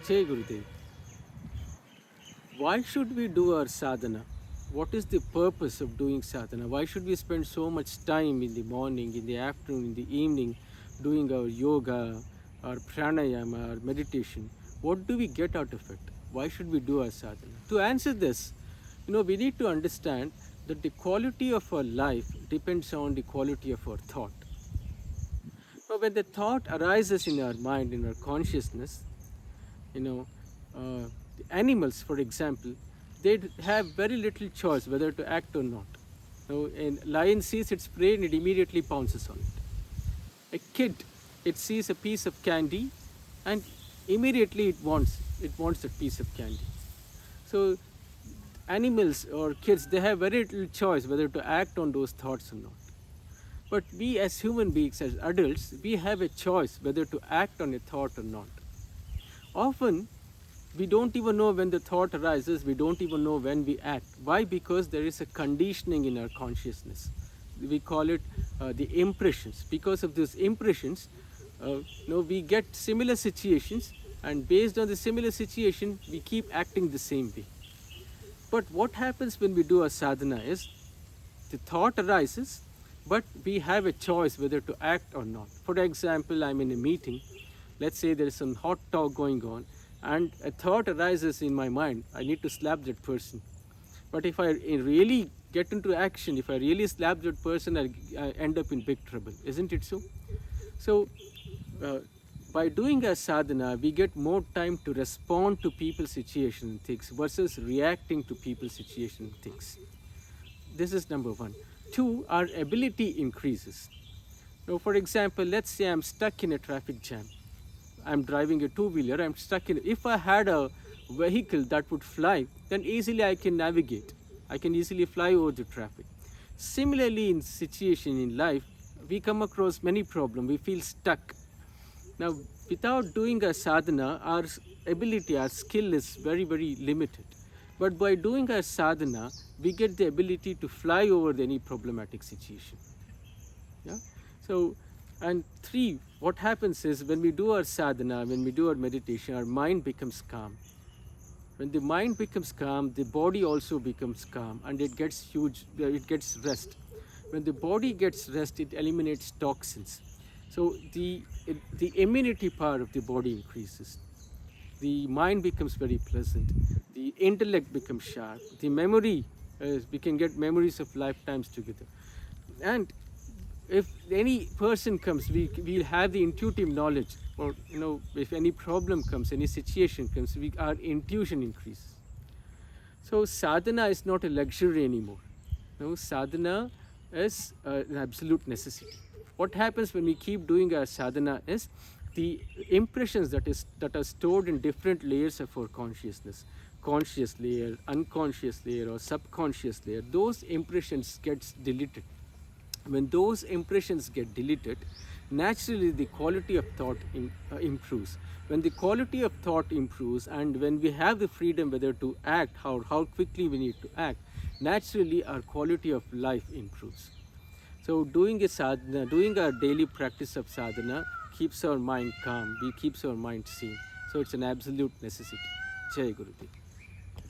Jai Gurudev. Why should we do our sadhana? What is the purpose of doing sadhana? Why should we spend so much time in the morning, in the afternoon, in the evening doing our yoga, our pranayama, our meditation? What do we get out of it? Why should we do our sadhana? To answer this, we need to understand that the quality of our life depends on the quality of our thought. Now, when the thought arises in our mind, in our consciousness, the animals, for example, they have very little choice whether to act or not. A lion sees its prey and it immediately pounces on it. A kid, it sees a piece of candy and immediately it wants that piece of candy. So animals or kids, they have very little choice whether to act on those thoughts or not. But we as human beings, as adults, we have a choice whether to act on a thought or not. Often, we don't even know when the thought arises, we don't even know when we act. Why? Because there is a conditioning in our consciousness. We call it the impressions. Because of these impressions, we get similar situations, and based on the similar situation, we keep acting the same way. But what happens when we do a sadhana is, the thought arises, but we have a choice whether to act or not. For example, I'm in a meeting, let's say there is some hot talk going on, and a thought arises in my mind, I need to slap that person. But if I really get into action, if I really slap that person, I end up in big trouble. Isn't it so? So, by doing a sadhana, we get more time to respond to people's situation and things versus reacting to people's situation and things. This is number one. Two, our ability increases. Now, for example, let's say I'm stuck in a traffic jam. I'm driving a two-wheeler, I'm stuck in it. If I had a vehicle that would fly, then easily I can navigate. I can easily fly over the traffic. Similarly, in situation in life, we come across many problems. We feel stuck. Now, without doing a sadhana, our ability, our skill is very, very limited. But by doing a sadhana, we get the ability to fly over any problematic situation. Yeah. So, and three, what happens is when we do our sadhana, when we do our meditation, our mind becomes calm. When the mind becomes calm, the body also becomes calm, and it gets rest. When the body gets rest, it eliminates toxins. So the immunity power of the body increases. The mind becomes very pleasant. The intellect becomes sharp. The memory, we can get memories of lifetimes together. And if any person comes, we'll have the intuitive knowledge, or if any problem comes, any situation comes, our intuition increases. So sadhana is not a luxury anymore. Sadhana is an absolute necessity. What happens when we keep doing our sadhana is the impressions that are stored in different layers of our consciousness, conscious layer, unconscious layer, or subconscious layer, those impressions gets deleted. When those impressions get deleted, naturally the quality of thought improves. When the quality of thought improves, and when we have the freedom whether to act, how quickly we need to act, naturally our quality of life improves. So doing our daily practice of sadhana keeps our mind calm, keeps our mind sane. So it's an absolute necessity. Jai Gurudev.